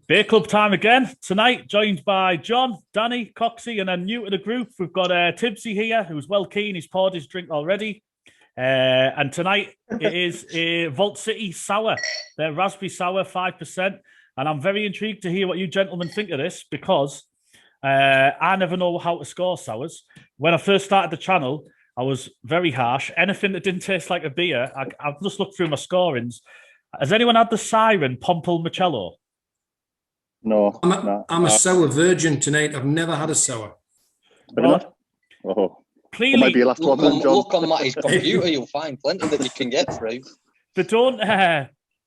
Beer Club time again tonight, joined by John, Danny, Coxie, and then new to the group, we've got Tibbsy here, who's well keen. He's poured his drink already. And tonight it is a Vault City Sour. They're raspberry sour, 5%. And I'm very intrigued to hear what you gentlemen think of this because I never know how to score sours. When I first started the channel, I was very harsh. Anything that didn't taste like a beer, I've just looked through my scorings. Has anyone had the Siren Pompelmocello? No, I'm a sour virgin tonight. I've never had a sour. Well, oh, clearly, it might be your last one, then, John. Look on Matty's computer, you'll find plenty that you can get through. They don't.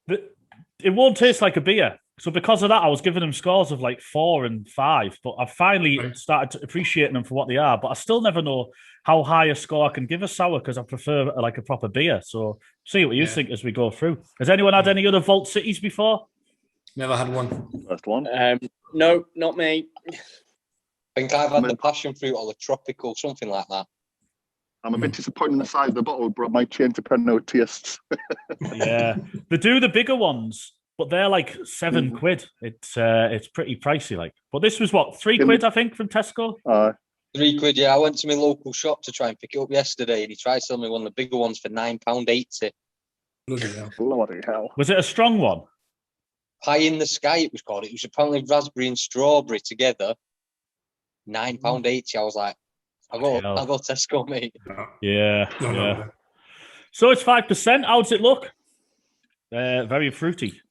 It won't taste like a beer. So because of that, I was giving them scores of like 4 and 5. But I've finally started to appreciating them for what they are. But I still never know how high a score I can give a sour because I prefer like a proper beer. So see what you think as we go through. Has anyone had any other Vault Cities before? Never had one. First one. No, not me. I think I've had the passion fruit or the tropical, something like that. I'm a bit disappointed in the size of the bottle, but it might change depending on how it tastes. Yeah, they do the bigger ones, but they're like £7. It's pretty pricey, like. But this was what, £3, I think, from Tesco. £3, yeah. I went to my local shop to try and pick it up yesterday, and he tried selling me one of the bigger ones for £9.80. Bloody hell! Was it a strong one? Pie in the Sky, it was called. It was apparently raspberry and strawberry together. £9.80. I was like, I'll go Tesco, mate. Yeah. So it's 5%. How does it look? Very fruity.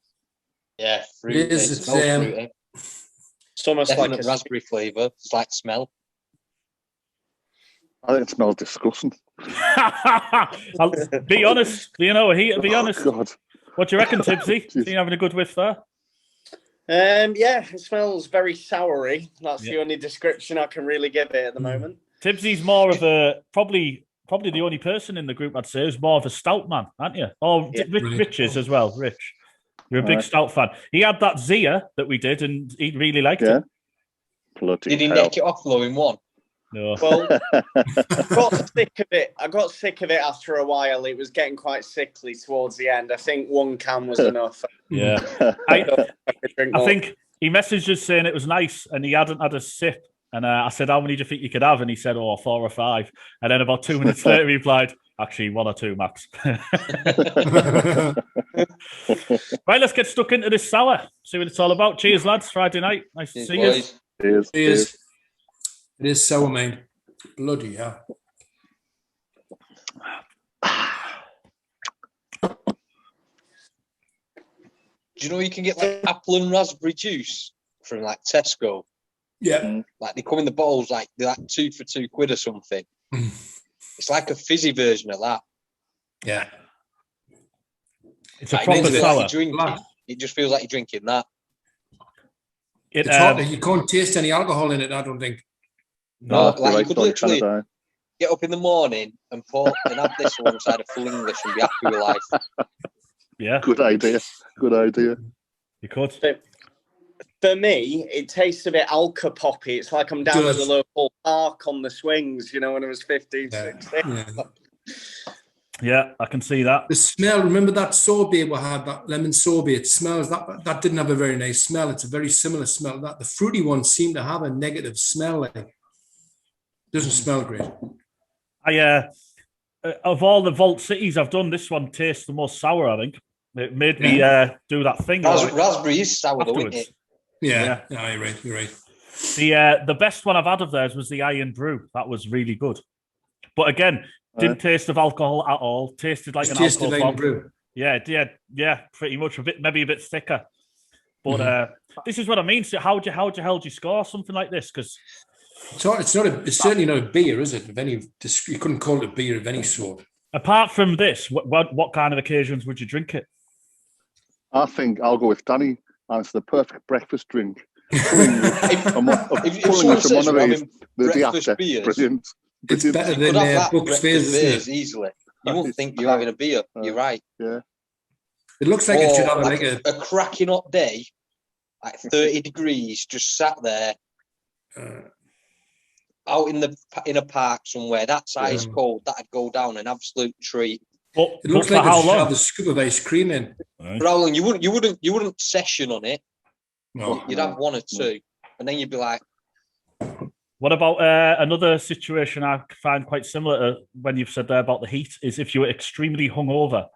Yeah, fruity. It is. It's fruity. It's almost definite like a raspberry flavour. It's like smell. I think it smells disgusting. I'll be honest. You know, be honest. God. What do you reckon, Tibbsy? Are you having a good whiff there? Yeah, it smells very soury. That's the only description I can really give it at the moment. Tibbsy's more of a probably the only person in the group I'd say who's more of a stout man, aren't you? Oh, Rich is as well. Rich, you're a big stout fan. He had that Zia that we did, and he really liked it. Bloody Did he hell. neck it off though in one? No. Well, I got sick of it. I got sick of it after a while. It was getting quite sickly towards the end. I think one can was enough. Yeah. I think he messaged us saying it was nice and he hadn't had a sip. And I said, how many do you think you could have? And he said, 4 or 5. And then about 2 minutes later, he replied, actually, 1 or 2 max. Right, let's get stuck into this sour. See what it's all about. Cheers, lads. Friday night. Nice to see you. Cheers. It is sour, mate. Bloody hell. Do you know you can get like apple and raspberry juice from like Tesco? Yeah. Like they come in the bottles, like they're like 2 for £2 or something. It's like a fizzy version of that. Yeah. It's a proper sour. It just feels like you're drinking that. It's hot. You can't taste any alcohol in it, I don't think. No, like you could literally get up in the morning and pour and have this alongside a full English and be happy with life. Yeah. Good idea. You could. For me, it tastes a bit alka-poppy. It's like I'm down at the local park on the swings, when I was 15, 16. Yeah, I can see that. The smell, remember that sorbet we had, that lemon sorbet? It smells, that didn't have a very nice smell. It's a very similar smell. That the fruity ones seem to have a negative smell. Doesn't smell great. Of all the Vault Cities I've done, this one tastes the most sour, I think. It made me do that thing. Raspberry is sour though, isn't it? Yeah, you're right. The best one I've had of theirs was the Iron Brew. That was really good. But again, didn't taste of alcohol at all. Tasted like an alcohol bomb. Brew. Yeah, pretty much. Maybe a bit thicker. But this is what I mean. So how do you score something like this? Because it's certainly not a beer, is it? You couldn't call it a beer of any sort. Apart from this, what kind of occasions would you drink it? I think I'll go with Danny. And it's the perfect breakfast drink. If someone says you're having breakfast beers, brilliant. It's better than Bucks Fizz easily. You wouldn't think you're having a beer. You're right. Yeah. It looks like it should have like a cracking hot day, like 30 degrees, just sat there out in a park somewhere. That's ice cold. That'd go down an absolute treat. But it looks like it should have a scoop of ice cream in. For how long? You wouldn't session on it. No. You'd have one or two, and then you'd be like, What about another situation I find quite similar to when you've said there about the heat is if you were extremely hungover,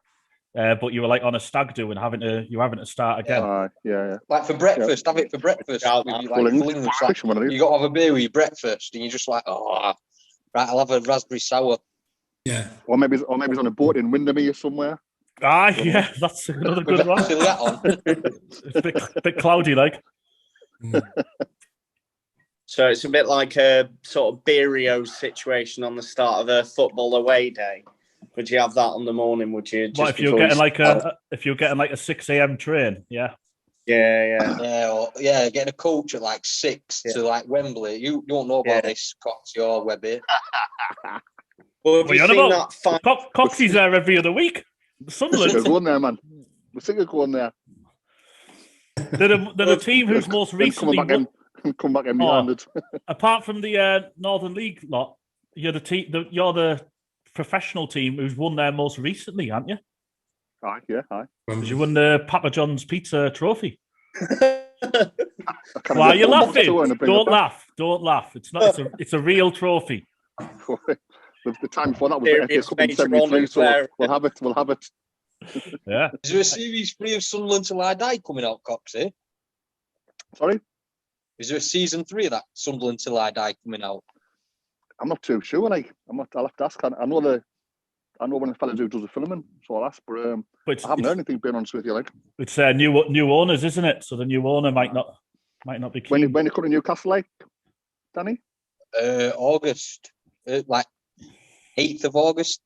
but you were like on a stag do and having to start again. Yeah. Like for breakfast, have it for breakfast. With you, like, flings, like, you got to have a beer with your breakfast, and you're just like, oh, right, I'll have a raspberry sour. Yeah. Or maybe it's on a boat in Windermere somewhere. Yeah, that's another good one. That on. It's a bit cloudy, like. So it's a bit like a sort of Beerio situation on the start of a football away day. Would you have that on the morning? Would you? What if you're getting like a 6 a.m. train? Yeah. Getting a coach at like 6 to like Wembley. You don't know about this, Coxie or Webby. Well, have you seen that? Coxie's there every other week. Sunderland. We're going there, man. We're thinking of going there. They're the team who's most recently come back empty-handed. Apart from the Northern League lot, you're the professional team who's won there most recently, aren't you? Aye. Because you won the Papa John's Pizza Trophy. Why are you laughing? Don't laugh. It's not. It's a real trophy. The time before that was the FA Cup in '73, so we'll have it. Yeah. Is there a series 3 of Sunderland Till I Die coming out, Coxie? Sorry? Is there a season 3 of that Sunderland Till I Die coming out? I'm not too sure. I'll have to ask. I know when the fella who does the filming, so I'll ask. But I haven't heard anything. Being honest with you, like it's new owners, isn't it? So the new owner might not be keen. When you come to Newcastle, like Danny? August, like 8th of August.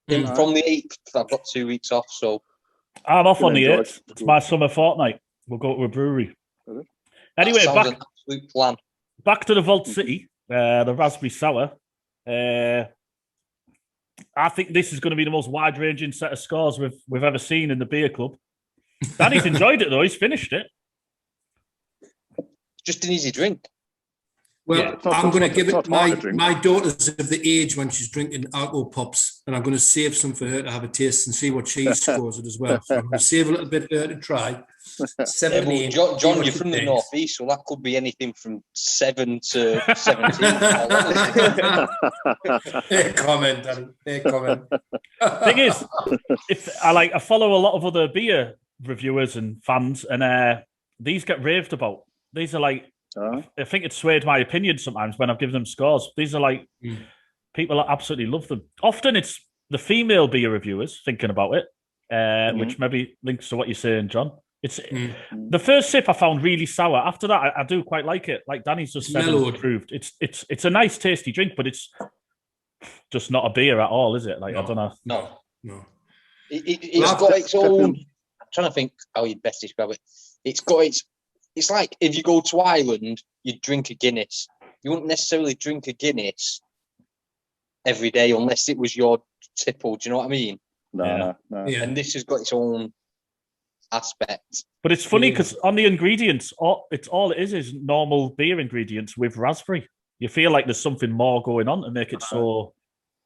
From the 8th, I've got 2 weeks off, so I'm off on the 8th. It's my summer fortnight. We'll go to a brewery. Anyway, back to the Vault City, the Raspberry Sour. I think this is going to be the most wide-ranging set of scores we've ever seen in the beer club. Danny's enjoyed it though; he's finished it. Just an easy drink. Well, I'm going to give it my daughter's of the age when she's drinking alcohol pops, and I'm going to save some for her to have a taste and see what she scores it as well. So I'm going to save a little bit for her to try. 17. John, you're from the northeast, so that could be anything from 7 to 17. Fair comment, Danny. Fair comment. Thing is, I follow a lot of other beer reviewers and fans, and these get raved about. These are like. I think it's swayed my opinion sometimes when I've given them scores. These are like people absolutely love them. Often it's the female beer reviewers thinking about it, which maybe links to what you're saying, John. It's the first sip I found really sour. After that, I do quite like it. Like Danny's just said, improved. It's a nice, tasty drink, but it's just not a beer at all, is it? Like I don't know. No. It's got its own. I'm trying to think how you'd best describe it. It's got its. It's like if you go to Ireland, you drink a Guinness. You wouldn't necessarily drink a Guinness every day unless it was your tipple. Do you know what I mean? No. Yeah. And this has got its own aspect. But it's funny because on the ingredients, all it is normal beer ingredients with raspberry. You feel like there's something more going on to make it so,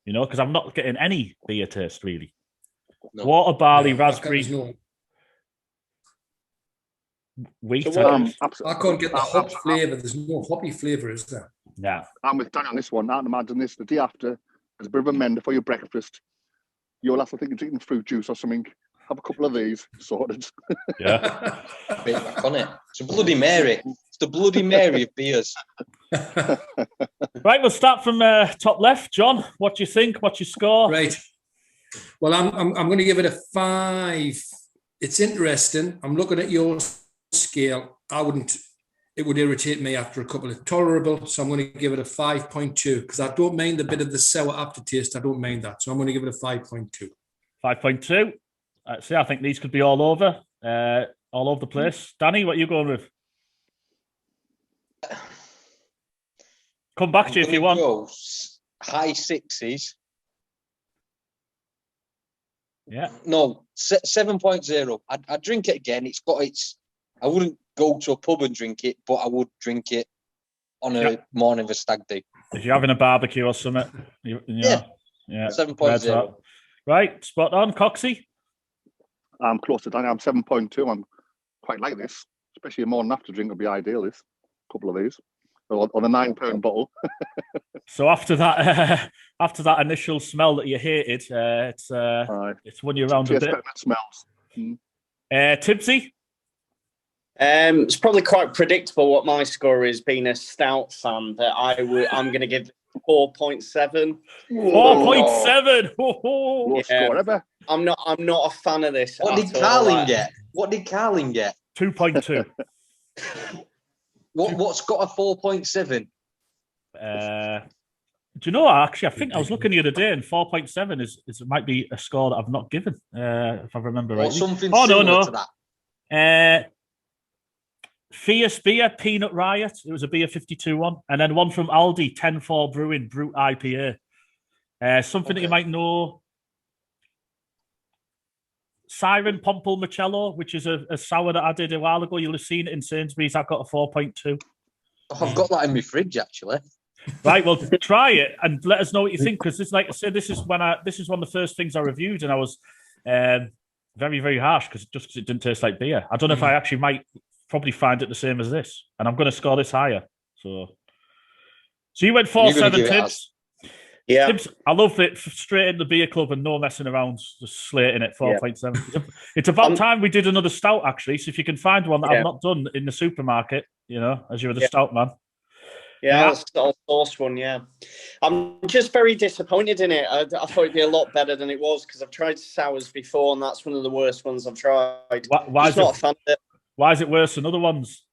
because I'm not getting any beer taste really. No. Water, barley, raspberry. Wheat. So I can't get the hop flavour. There's no hoppy flavour, is there? Yeah. I'm with Danny on this one. I can imagine this the day after, as a bit of a mender for your breakfast. You'll have to think of drinking fruit juice or something. Have a couple of these sorted. Yeah. Bit back on it. It's a Bloody Mary. It's the Bloody Mary of beers. Right, we'll start from top left. John, what do you think? What's your score? Right. Well, I'm going to give it a 5. It's interesting. I'm looking at your scale. It would irritate me after a couple of tolerable, so I'm going to give it a 5.2 because I don't mind a bit of the sour aftertaste. I don't mind that, so I'm going to give it a 5.2. 5.2. See, I think these could be all over the place. Danny, what are you going with? Come back to you if you want. High 6s. Yeah. No, 7.0. I'd drink it again. It's got its. I wouldn't go to a pub and drink it, but I would drink it on a morning of a stag do. If you're having a barbecue or something. Yeah. 7.0. Right, spot on. Coxie? I'm close to Danny. I'm 7.2. I'm quite like this. especially a morning after drink would be ideal. This couple of these, or the £9 bottle. So after that, after that initial smell that you hated, it's won you around a bit. It smells. Tibbsy? It's probably quite predictable what my score is, being a stout fan, but I'm going to give 4.7. 4.7. Worst score ever. I'm not a fan of this. What did Carlin get? What did Carlin get? 2.2. What's got a 4.7? Do you know what? Actually, I think I was looking the other day, and 4.7 is might be a score that I've not given, if I remember right. Or something similar to that. Fierce Beer, Peanut Riot. It was a beer 52 one. And then one from Aldi, 10-4 Brewing, Brute IPA. Something that you might know. Siren Pompolmacello, which is a sour that I did a while ago. You'll have seen it in Sainsbury's. I've got a 4.2. Oh, I've got that in my fridge, actually. Right, well, try it and let us know what you think, because this, like I said, this is one of the first things I reviewed, and I was very, very harsh because it didn't taste like beer. I don't know if I actually might probably find it the same as this, and I'm going to score this higher. So you went 4.7, Tibbs. Yeah, Tibbs, I love it. Straight in the beer club and no messing around, just slating it. 4.7. It's about time we did another stout, actually. So if you can find one that I've not done in the supermarket, as you're the stout man. Yeah, I'll source one. Yeah, I'm just very disappointed in it. I thought it'd be a lot better than it was, because I've tried sours before, and that's one of the worst ones I've tried. Why is not a fan of it. Why is it worse than other ones?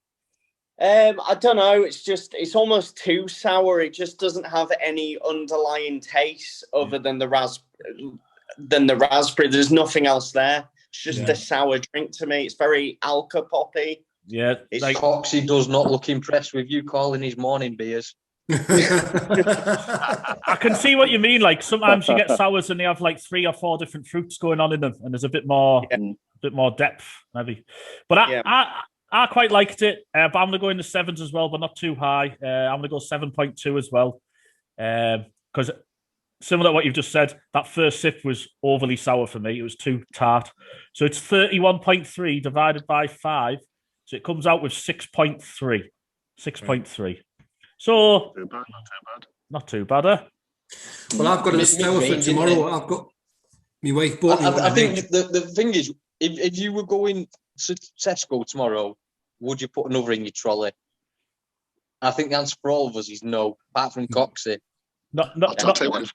I don't know. It's almost too sour. It just doesn't have any underlying taste other than the raspberry. There's nothing else there. It's just a sour drink to me. It's very alka poppy. Yeah, Coxie does not look impressed with you calling his morning beers. I can see what you mean. Like, sometimes you get sours and they have like 3 or 4 different fruits going on in them, and there's a bit more depth, maybe. But I quite liked it. But I'm gonna go in the 7s as well, but not too high. I'm gonna go 7.2 as well, because similar to what you've just said, that first sip was overly sour for me. It was too tart. So it's 31.3 divided by 5. So it comes out with 6.3. 6.3. So not too bad. Well, I've got a stout for tomorrow. I've got my wife bought me. I think the thing is, if you were going to Tesco tomorrow, would you put another in your trolley? I think the answer for all of us is no, apart from Coxie. I'll tell you what,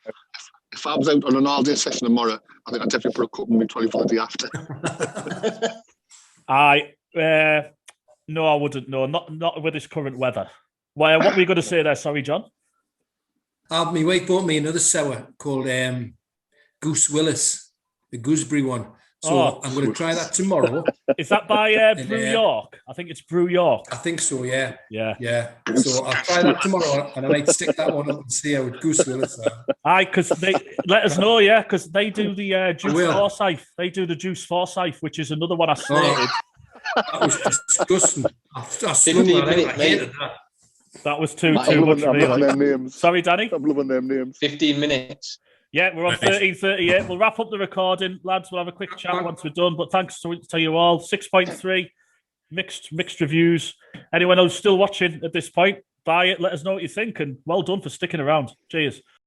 if I was out on an all-day session tomorrow, I think I'd definitely put a cup in my trolley for the day after. No, I wouldn't. No, not with this current weather. What were you going to say there? Sorry, John. My wife bought me another sour called Goose Willis, the gooseberry one. So I'm going to try that tomorrow. Is that by Brew York? I think it's Brew York. I think so, yeah. Yeah. So I'll try that tomorrow, and I might stick that one up and see how Goose Willis are. Aye, because they let us know, because they do the Juice Forsyth. They do the Juice Forsyth, which is another one I slated. That was disgusting. I hated that. That was too much for me. Sorry, Danny? I'm loving them names. 15 minutes. Yeah, we're on 13:38. We'll wrap up the recording, lads. We'll have a quick chat once we're done. But thanks to you all. 6.3, mixed reviews. Anyone who's still watching at this point, buy it. Let us know what you think. And well done for sticking around. Cheers.